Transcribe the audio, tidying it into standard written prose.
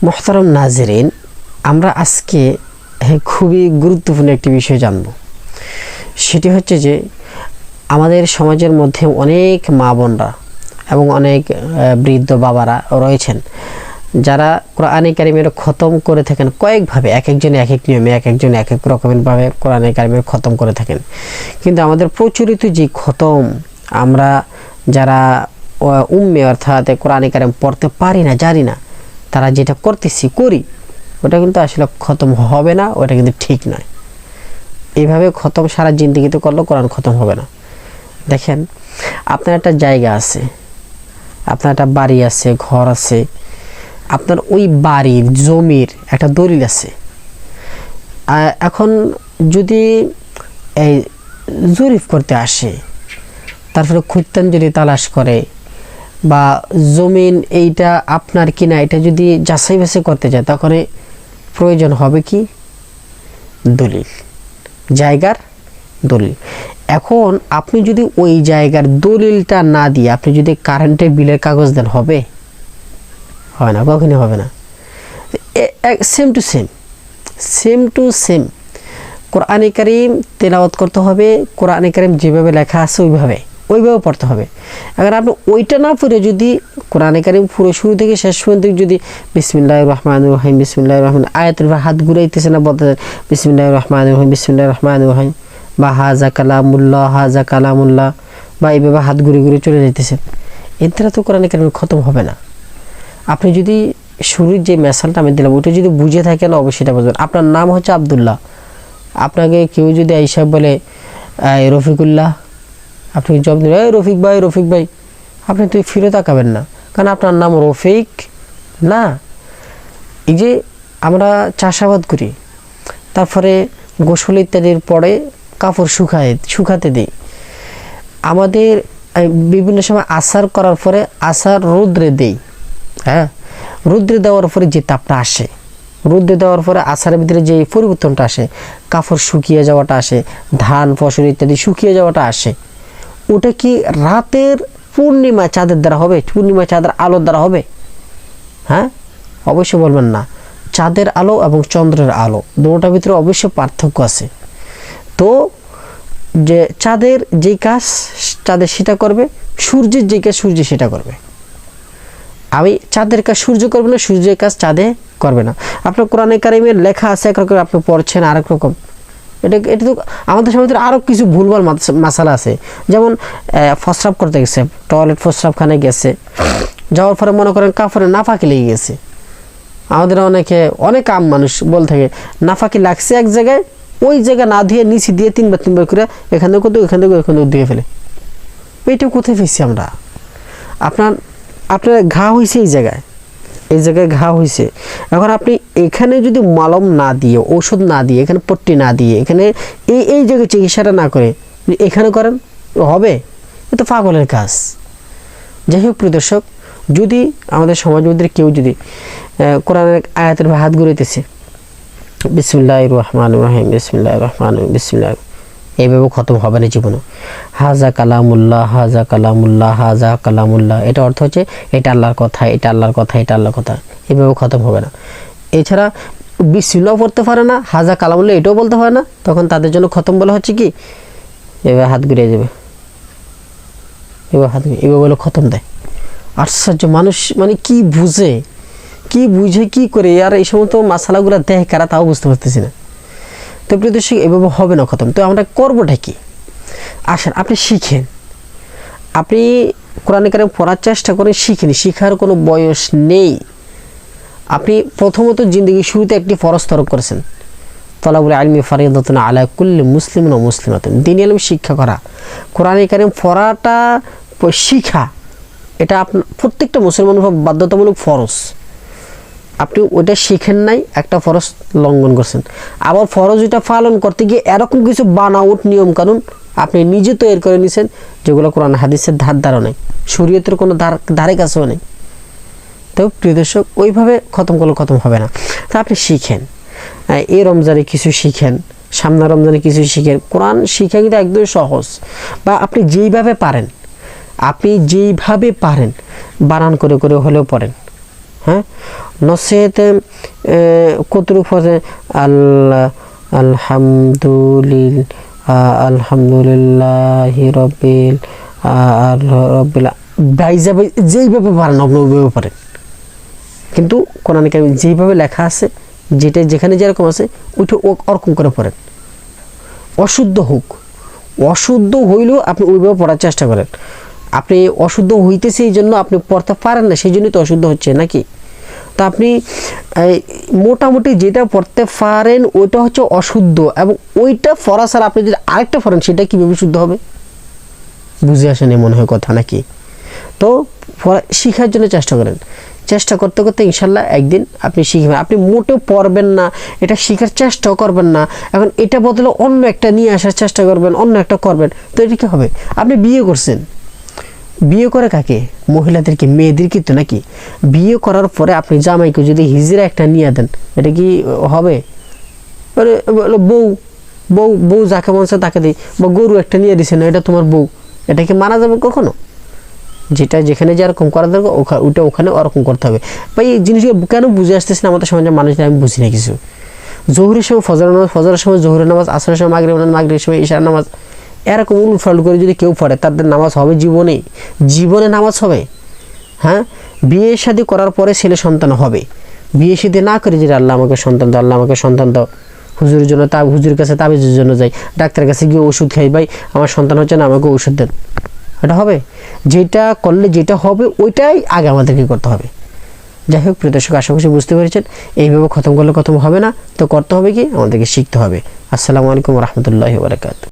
মোহতারাম নাজরিন, আমরা আজকে খুবই গুরুত্বপূর্ণ একটি বিষয় জানব। সেটি হচ্ছে যে আমাদের সমাজের মধ্যে অনেক মা বোনরা এবং অনেক বৃদ্ধ বাবারা রয়েছেন যারা কোরআনে কারিমের খতম করে থাকেন কয়েকভাবে, এক একজন এক এক নিয়মে, এক একজন এক এক রকমেরভাবে কোরআনে কারিমের খতম করে থাকেন। কিন্তু আমাদের প্রচলিত যে খতম, আমরা যারা উম্মে অর্থাৎ কোরআনে কারিম পড়তে পারি না, জানি না, তারা যেটা করি, ওটা কিন্তু আসলে খতম হবে না, ওটা কিন্তু ঠিক নয়। এইভাবে খতম সারা জিন্দেগিতে করলে কোরআন খতম হবে না। দেখেন, আপনার একটা জায়গা আছে, আপনার একটা বাড়ি আছে, ঘর আছে, আপনার ওই বাড়ির জমির একটা দলিল আছে। এখন যদি এই জরিপ করতে আসে, তারপরে খুঁজতেন যদি তালাশ করে, বা জমিন এইটা আপনার কিনা এটা যদি যাচাই বাছাই করতে যায়, তখন প্রয়োজন হবে কি? দলিল, জায়গার দলিল। এখন আপনি যদি ওই জায়গার দলিলটা না দিয়ে আপনি যদি কারেন্টের বিলের কাগজ দেন, হবে? হয় না, কখনই হবে না। সেম টু সেম কোরআনে কারিম তেলাওয়াত করতে হবে। কোরআনে কারিম যেভাবে লেখা আছে ওইভাবে পড়তে হবে। আবার আপনি ওইটা না পড়ে যদি কোরআনে কারিম পুরো শুরু থেকে শেষ পর্যন্ত যদি বিসমিল্লাহির রহমানির রহিম, বিসমিল্লাহির রহমান, আয়াতের হাত ঘুরাইতেছে না, বলতে বিসমিল্লাহির রহমানির রহিম, বিসমিল্লাহির রহমানির রহিম, বা হাজা কালামুল্লাহ, বা এইভাবে হাত ঘুরে চলে যাইতেছে, এর দ্বারা তো কোরআনে কারিম খতম হবে না। আপনি যদি শুরুর যে মেসালটা আমি দিলাম ওইটা যদি বুঝে থাকেন, অবশ্যই সেটা বুঝবেন। আপনার নাম হচ্ছে আব্দুল্লাহ, আপনাকে কেউ যদি আইসা বলে রফিকুল্লাহ, আপনি জব দিলেন রফিক ভাই, আপনি তো ফিরে তাকাবেন না, কারণ আপনার নাম রফিক না। এই যে আমরা চাষাবাদ করি, তারপরে গোসল ইত্যাদির পরে কাপড় শুকাতে দিই, আমাদের বিভিন্ন সময় আসার করার পরে আসার রৌদ্রে দিই। হ্যাঁ, রৌদ্রে দেওয়ার পরে যে তাপটা আসে, রৌদ্রে দেওয়ার পরে আসারের ভিতরে যে পরিবর্তনটা আসে, কাপড় শুকিয়ে যাওয়াটা আসে, ধান ফসল ইত্যাদি শুকিয়ে যাওয়াটা আসে, ওটা কি রাতের পূর্ণিমা চাঁদের দ্বারা হবে? পূর্ণিমা চাঁদের আলোর দ্বারা হবে? হ্যাঁ, অবশ্যই বলবেন না। চাঁদের আলো এবং চন্দ্রের আলো দুটোটার ভিতরে অবশ্যই পার্থক্য আছে। তো যে চাঁদের যেই কাজ চাঁদের সেটা করবে, সূর্যের যেই কাজ সূর্য সেটা করবে। আমি চাঁদের কাজ সূর্য করবে না, সূর্যের কাজ চাঁদে করবে না। আপনার কোরআনে কারিমের লেখা আছে একরকম, আপনি পড়ছেন আরেক রকম। এটা তো আমাদের সমাজের আরও কিছু ভুলভাল মাসালা আছে। যেমন প্রস্রাব করতে গেছে, টয়লেট প্রস্রাবখানে গেছে, যাওয়ার পরে মনে করেন কাপড়ে নাফাকি লেগে গেছে। আমাদের অনেক আম মানুষ বল থাকে নাফাকি লাগছে এক জায়গায়, ওই জায়গা না ধুয়ে নিচে দিয়ে তিনবার করে এখান থেকে ধুয়ে ফেলে। এটা কোথায় ফেলছি আমরা? আপনার ঘা হয়েছে এই জায়গায় ঘা হয়েছে। এখন আপনি এখানে যদি মলম না দিয়ে, ওষুধ না দিয়ে, এখানে পট্টি না দিয়ে, এখানে এই জায়গায় চিকিৎসাটা না করে এখানে করেন, হবে? এ তো পাগলের কাজ। যাই হোক প্রিয় দর্শক, যদি আমাদের সমাজ মধ্যে কেউ যদি কোরআনের আয়াতের হাত ঘুরাইতেছে, বিসমিল্লাহির রহমানির রহিম, বিসমিল্লাহির রহমানির রহিম, বিসমিল্লাহ, এইভাবে খতম হবে না জীবনে। হাজা কালামুল্লাহ, এটা অর্থ হচ্ছে এটা আল্লাহর কথা, এটা আল্লাহর কথা, এটা আল্লাহর কথা, এইভাবে খতম হবে না। এছাড়া বিসমিল্লাহ পড়তে পারে না, হাজা কালামুল্লাহ এটাও বলতে পারে না, তখন তাদের জন্য খতম বলা হচ্ছে কি? এভাবে হাত ঘুরিয়ে যাবে, এভাবে বলে খতম দেয়। আশ্চর্য মানুষ, কি বুঝে কি করে আর এই সমস্ত মাসালাগুলো দেয় কারা, তাও বুঝতে পারতেছি না। তো প্রিয় দর্শক, এভাবে হবে না খতম। তো আমরা করবোটা কি? আসেন আপনি শিখেন, আপনি কোরআনে কারিম পড়ার চেষ্টা করেন, শিখেন। শিখার কোনো বয়স নেই। আপনি প্রথমত জিন্দগির শুরুতে একটি ফরজ তরক করেছেন, তলাবুল ইলমি ফারিদাতুন আলা কুল্লি মুসলিমিন ওয়া মুসলিমাতিন, দ্বীনি ইলম শিক্ষা করা, কোরআনে কারিম পড়াটা শিখা, এটা আপনার প্রত্যেকটা মুসলমানের উপর বাধ্যতামূলক ফরজ। আপনি ওইটা শিখেন নাই, একটা ফরজ লঙ্ঘন করছেন। আবার ফরজ ওইটা পালন করতে গিয়ে এরকম কিছু বানাউট নিয়ম কানুন আপনি নিজে তৈরি করে নিয়েছেন, যেগুলো কোরআন হাদিসের ধারও নেই, শরীয়তের কোনো ধারে কাছেও নেই। তো প্রিয় দর্শক, ওইভাবে খতম করলে খতম হবে না। তা আপনি শিখেন, এই রমজানে কিছু শিখেন, সামনে রমজানে কিছু শিখেন। কোরআন শিখা কিন্তু একদম সহজ। বা আপনি যেইভাবে পারেন বানান করে হলেও পড়েন, হ্যাঁ, নসেত কতটুকু ফজে আলহামদুলিল্লাহি রব্বিল যাবে যেইভাবে পারেন আপনি ওইভাবে পারেন, কিন্তু কোরআনে কারিমে যেইভাবে লেখা আছে, যেটা যেখানে যেরকম আছে ওইটা ওরকম করে পড়েন। অশুদ্ধ হোক, অশুদ্ধ হইলেও আপনি ওইভাবে পড়ার চেষ্টা করেন। আপনি অশুদ্ধ হইতেছে এই জন্য আপনি পড়তে পারেন না, সেই জন্যই তো অশুদ্ধ হচ্ছে নাকি। তো আপনি মোটামুটি যেটা পড়তে পারেন ওইটা হচ্ছে অশুদ্ধ, এবং ওইটা পড়া ছাড়া আপনি যদি আরেকটা পড়েন সেটা কীভাবে শুদ্ধ হবে? বুঝে আসেনি মনে হয় কথা নাকি। তো শিখার জন্য চেষ্টা করেন, চেষ্টা করতে করতে ইনশাল্লাহ একদিন আপনি শিখবেন। আপনি মোটেও পড়বেন না, এটা শেখার চেষ্টাও করবেন না, এখন এটা বদলে অন্য একটা নিয়ে আসার চেষ্টা করবেন, অন্য একটা করবেন, তো এটা কি হবে? আপনি বিয়ে করছেন, বিয়ে করে কাকে? মহিলাদেরকে, মেয়েদেরকে তো নাকি। বিয়ে করার পরে আপনি জামাইকে যদি হিজড়া একটা নিয়ে দেন, এটা কি হবে? বউ বউ বউ যাকে মন চায় তাকে দিই, বা গরু একটা নিয়ে দিছে না, এটা তোমার বউ, এটা কি মানা যাবে কখনো? যেটা যেখানে যেরকম করা দরকার ওটা ওখানে ওরকম করতে হবে। ভাই এই জিনিসগুলো কেন বুঝে আসতেছে না আমাদের সমাজের মানুষরা? আমি বুঝি না কিছু। জোহরের সময় ফজরের নামাজ, ফজরের সময় জোহরের নামাজ, আসরের সময় মাগরিবের নামাজ, মাগরিবের সময় ইশার নামাজ, এরকম উলটফালট করে যদি কেউ পড়ে তাদের নামাজ হবে জীবনে? জীবনে নামাজ হবে? হ্যাঁ, বিয়ে শাদী করার পরে ছেলে সন্তান হবে, বিয়ে শাদী না করে যে আল্লাহ আমাকে সন্তান দাও, আল্লাহ আমাকে সন্তান দাও, হুজুরের জন্য হুজুরের কাছে তাবিজের জন্য যাই, ডাক্তারের কাছে গিয়ে ওষুধ খাই, ভাই আমার সন্তান হচ্ছে না আমাকে ওষুধ দেন, এটা হবে? যেটা করলে যেটা হবে ওইটাই আগে আমাদেরকে করতে হবে। যাই হোক প্রিয় দর্শক, আশা করছি বুঝতে পেরেছেন। এইভাবে খতম করলে খতম হবে না, তো করতে হবে কি? আমাদেরকে শিখতে হবে। আসসালামু আলাইকুম ওয়া রাহমাতুল্লাহি ওয়া বারাকাতুহু।